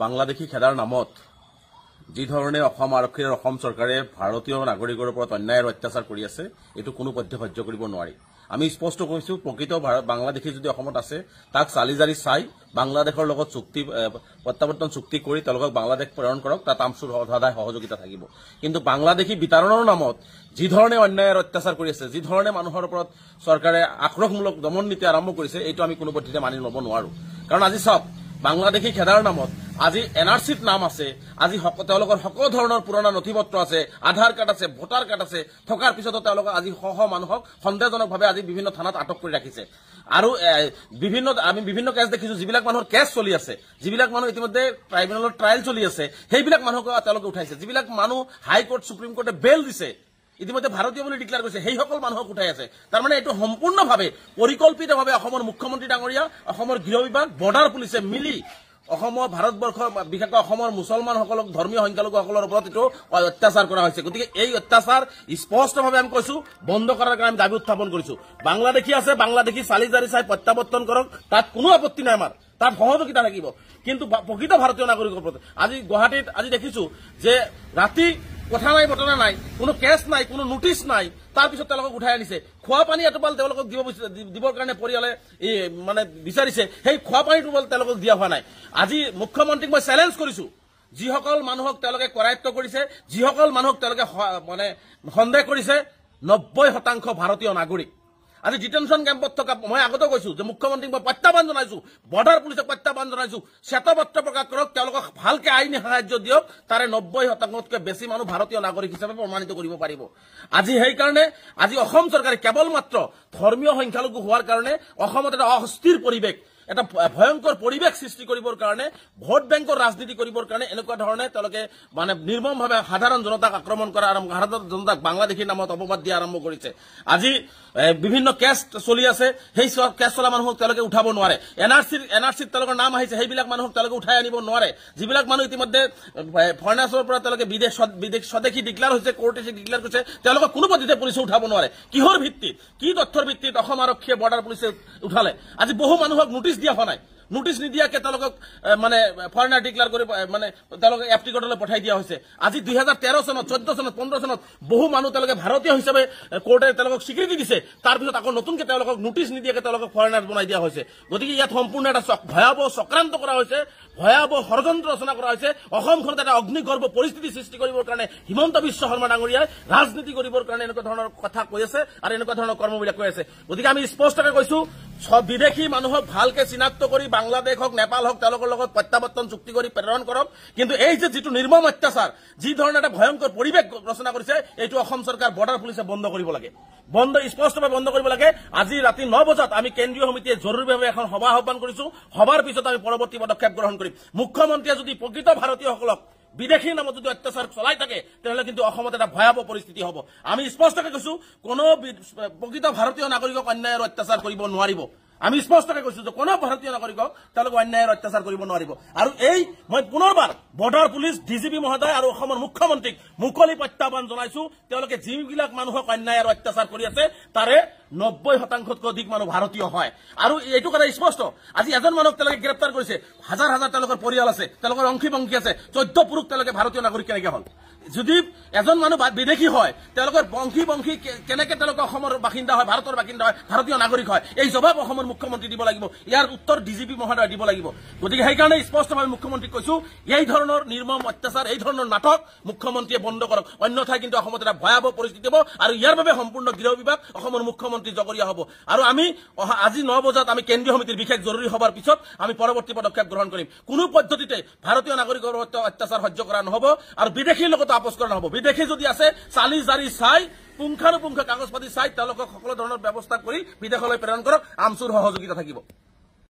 বাংলাদেশী খেদাৰ নামত যি ধৰণে অসম আৰক্ষী আৰু অসম চৰকাৰে ভাৰতীয় নাগৰিকৰ ওপৰত অন্যায় আৰু অত্যাচাৰ কৰি আছে এইটো কোনো পধ্যে সহ্য কৰিব নোৱাৰি। আমি স্পষ্ট কৈছো প্ৰকৃত বাংলাদেশী যদি অসমত আছে তাক চালিজাৰি চাই বাংলাদেশৰ লগত চুক্তি প্ৰত্যাৱৰ্তন চুক্তি কৰি তেওঁলোকক বাংলাদেশ প্ৰেৰণ কৰক, তাত আমচুৰ সদায় সহযোগিতা থাকিব। কিন্তু বাংলাদেশী বিতৰণৰ নামত যি ধৰণে অন্যায় আৰু অত্যাচাৰ কৰি আছে, যি ধৰণে মানুহৰ ওপৰত চৰকাৰে আক্ৰোশমূলক দমন নীতি আৰম্ভ কৰিছে, এইটো আমি কোনো পদ্ধতিতে মানি ল'ব নোৱাৰো। কাৰণ আজি চাওক, বাংলাদেশী খেদাৰ নামত আজি এনআৰচিত নাম আছে, আজি তেওঁলোকৰ সকলো ধৰণৰ পুৰণা নথি পত্ৰ আছে, আধাৰ কাৰ্ড আছে, ভোটাৰ কাৰ্ড আছে, থকাৰ পিছতো তেওঁলোকক আজি শ মানুহক সন্দেহজনকভাৱে আজি বিভিন্ন থানাত আটক কৰি ৰাখিছে। আৰু আমি বিভিন্ন কেছ দেখিছো, যিবিলাক মানুহৰ কেছ চলি আছে, যিবিলাক মানুহ ইতিমধ্যে ট্ৰাইব্যুনেলৰ ট্ৰায়েল চলি আছে, সেইবিলাক মানুহক তেওঁলোকে উঠাইছে। যিবিলাক মানুহ হাইকোৰ্ট সুপ্ৰিম কোৰ্টে বেল দিছে, ইতিমধ্যে ভাৰতীয় বুলি ডিক্লেয়াৰ কৰিছে, সেইসকল মানুহক উঠাই আছে। তাৰমানে এইটো সম্পূৰ্ণভাৱে পৰিকল্পিতভাৱে অসমৰ মুখ্যমন্ত্ৰী ডাঙৰীয়া, অসমৰ গৃহ বিভাগ, বৰ্ডাৰ পুলিচে মিলি অসমৰ ভাৰতবৰ্ষৰ বিশেষকৈ অসমৰ মুছলমানসকলক, ধৰ্মীয় সংখ্যালঘুসকলৰ ওপৰত এইটো অত্যাচাৰ কৰা হৈছে। গতিকে এই অত্যাচাৰ স্পষ্টভাৱে আমি কৈছো বন্ধ কৰাৰ কাৰণে আমি দাবী উত্থাপন কৰিছো। বাংলাদেশী আছে, বাংলাদেশী চালিজাৰি চাই প্ৰত্যাৱৰ্তন কৰক, তাত কোনো আপত্তি নাই আমাৰ, তাত সহযোগিতা থাকিব। কিন্তু প্ৰকৃত ভাৰতীয় নাগৰিকৰ ওপৰত আজি গুৱাহাটীত আজি দেখিছো যে ৰাতি কথা নাই, বতৰা নাই, কোনো কেছ নাই, কোনো নোটিছ নাই, তাৰপিছত তেওঁলোকক উঠাই আনিছে। খোৱা পানী এটোপাল তেওঁলোকক দিবৰ কাৰণে পৰিয়ালে মানে বিচাৰিছে, সেই খোৱা পানী টোপাল তেওঁলোকক দিয়া হোৱা নাই। আজি মুখ্যমন্ত্ৰীক মই চেলেঞ্জ কৰিছো, যিসকল মানুহক তেওঁলোকে কৰায়ত্ব কৰিছে, যিসকল মানুহক তেওঁলোকে মানে সন্দেহ কৰিছে, 90% ভাৰতীয় নাগৰিক। আজি ডিটেনশ্যন কেম্পত থকা মই আগতে কৈছো যে মুখ্যমন্ত্ৰীক মই প্ৰত্যাহ্বান জনাইছো, বৰ্ডাৰ পুলিচক প্ৰত্যাহ্বান জনাইছো, শ্বেতপত্ৰ প্ৰকাশ কৰক, তেওঁলোকক ভালকে আইনী সাহায্য দিয়ক, তাৰে 90%তকৈ বেছি মানুহ ভাৰতীয় নাগৰিক হিচাপে প্ৰমাণিত কৰিব পাৰিব। আজি সেইকাৰণে আজি অসম চৰকাৰে কেৱল মাত্ৰ ধৰ্মীয় সংখ্যালঘু হোৱাৰ কাৰণে অসমত এটা অস্থিৰ পৰিৱেশ, এটা ভয়ংকৰ পৰিৱেশ সৃষ্টি কৰিবৰ কাৰণে, ভোট বেংকৰ ৰাজনীতি কৰিবৰ কাৰণে এনেকুৱা ধৰণে তেওঁলোকে মানে নিৰ্মমভাৱে সাধাৰণ জনতাক আক্ৰমণ কৰা আৰম্ভ, সাধাৰণ জনতাক বাংলাদেশীৰ নামত অপবাদ দিয়া আৰম্ভ কৰিছে। আজি বিভিন্ন কেছ চলি আছে, সেই কেছ চলা মানুহক তেওঁলোকে উঠাব নোৱাৰে। এনআৰচিত তেওঁলোকৰ নাম আহিছে, সেইবিলাক মানুহক তেওঁলোকে উঠাই আনিব নোৱাৰে। যিবিলাক মানুহ ইতিমধ্যে ফৰেনাৰ্ছৰ পৰা তেওঁলোকে বিদেশ স্বদেশী ডিক্লেয়াৰ হৈছে, কোৰ্টে ডিক্লেয়াৰ কৰিছে, তেওঁলোকক কোনো পদ্ধতিতে পুলিচে উঠাব নোৱাৰে। কিহৰ ভিত্তিত, কি তথ্যৰ ভিত্তিত অসম আৰক্ষীয়ে বৰ্ডাৰ পুলিচে উঠালে? আজি বহু মানুহক নোটিছ দিয়া হোৱা নাই, নোটিছ নিদিয়াকে তেওঁলোকক মানে ফৰেনাৰ ডিক্লেয়াৰ কৰি মানে তেওঁলোকক এপ্টিকটলৈ পঠাই দিয়া হৈছে। আজি 2013 চনত, 14 চনত, 15 চনত বহু মানুহ তেওঁলোকে ভাৰতীয় হিচাপে কোৰ্টে তেওঁলোকক স্বীকৃতি দিছে, তাৰপিছত আকৌ নতুনকে তেওঁলোকক নোটিছ নিদিয়াকে তেওঁলোকক ফৰেনাৰ বনাই দিয়া হৈছে। গতিকে ইয়াত সম্পূৰ্ণ এটা ভয়াৱহ চক্ৰান্ত কৰা হৈছে, ভয়াৱহ ষড়যন্ত্ৰ ৰচনা কৰা হৈছে। অসমখনত এটা অগ্নিগৰ্ভ পৰিস্থিতি সৃষ্টি কৰিবৰ কাৰণে হিমন্ত বিশ্ব শৰ্মা ডাঙৰীয়াই ৰাজনীতি কৰিবৰ কাৰণে এনেকুৱা ধৰণৰ কথা কৈ আছে আৰু এনেকুৱা ধৰণৰ কৰ্মবিলাক কৈ আছে। গতিকে আমি স্পষ্টকৈ কৈছো, বিদেশী মানুহক ভালকে চিনাক্ত কৰি বাংলাদেশ হওক, নেপাল হওক, তেওঁলোকৰ লগত প্ৰত্যাৱৰ্তন চুক্তি কৰি প্ৰেৰণ কৰক। কিন্তু এই যে যিটো নিৰ্মম অত্যাচাৰ, যি ধৰণে এটা ভয়ংকৰ পৰিৱেশ ৰচনা কৰিছে, এইটো অসম চৰকাৰ, বৰ্ডাৰ পুলিচে বন্ধ কৰিব লাগে, স্পষ্টভাৱে বন্ধ কৰিব লাগে। আজি ৰাতি 9 বজাত আমি কেন্দ্ৰীয় সমিতিয়ে জৰুৰীভাৱে এখন সভা আহ্বান কৰিছো। সভাৰ পিছত আমি পৰৱৰ্তী পদক্ষেপ গ্ৰহণ কৰিম। মুখ্যমন্ত্ৰীয়ে যদি প্ৰকৃত ভাৰতীয়সকলক বিদেশীৰ নামত যদি অত্যাচাৰ চলাই থাকে, তেনেহ'লে কিন্তু অসমত এটা ভয়াৱহ পৰিস্থিতি হ'ব। আমি স্পষ্টকৈ কৈছো, কোনো প্ৰকৃত ভাৰতীয় নাগৰিকক অন্যায় আৰু অত্যাচাৰ কৰিব নোৱাৰিব। আমি স্পষ্টকৈ কৈছো যে কোনো ভাৰতীয় নাগৰিকক তেওঁলোকে অন্যায় আৰু অত্যাচাৰ কৰিব নোৱাৰিব। আৰু মই পুনৰবাৰ বৰ্ডাৰ পুলিচ, ডিজিপি মহোদয় আৰু অসমৰ মুখ্যমন্ত্ৰীক মুকলি প্ৰত্যাহ্বান জনাইছো, তেওঁলোকে যিবিলাক মানুহক অন্যায় আৰু অত্যাচাৰ কৰি আছে, তাৰে 90%তকৈ অধিক মানুহ ভাৰতীয় হয়। আৰু এইটো কথা স্পষ্ট, আজি এজন মানুহক তেওঁলোকে গ্ৰেপ্তাৰ কৰিছে, হাজাৰ হাজাৰ তেওঁলোকৰ পৰিয়াল আছে, তেওঁলোকৰ অংশী বংশী আছে, 14 পুৰুষ তেওঁলোকে ভাৰতীয় নাগৰিক কেনেকে হ'ল? যদি এজন মানুহ বিদেশী হয়, তেওঁলোকৰ বংশী কেনেকে তেওঁলোকে অসমৰ বাসিন্দা হয়, ভাৰতৰ বাসিন্দা হয়, ভাৰতীয় নাগৰিক হয়? এই জবাব অসমৰ মুখ্যমন্ত্ৰী দিব লাগিব, ইয়াৰ উত্তৰ ডিজিপি মহোদয় দিব লাগিব। গতিকে সেইকাৰণে স্পষ্টভাৱে মুখ্যমন্ত্ৰীক কৈছো, এই ধৰণৰ নিৰ্মম অত্যাচাৰ, এই ধৰণৰ নাটক মুখ্যমন্ত্ৰীয়ে বন্ধ কৰক, অন্যথাই কিন্তু অসমত এটা ভয়াৱহ পৰিস্থিতি হ'ব। আৰু ইয়াৰ বাবে সম্পূৰ্ণ গৃহ বিভাগ, অসমৰ মুখ্যমন্ত্ৰী জগৰীয়া হ'ব। আৰু আমি আজি 9 বজাত আমি কেন্দ্ৰীয় সমিতিৰ বিশেষ জৰুৰী সভাৰ পিছত আমি পৰৱৰ্তী পদক্ষেপ গ্ৰহণ কৰিম। কোনো পদ্ধতিতে ভাৰতীয় নাগৰিকৰ অত্যাচাৰ সহ্য কৰা নহ'ব আৰু বিদেশীৰ লগত আপোচ কৰা নহ'ব। বিদেশী যদি আছে, চালি জাৰি চাই, পুংখানুপুংখ কাগজ পাতি চাই তেওঁলোকক সকলো ধৰণৰ ব্যৱস্থা কৰি বিদেশলৈ প্ৰেৰণ কৰক, আমচুৰ সহযোগিতা থাকিব।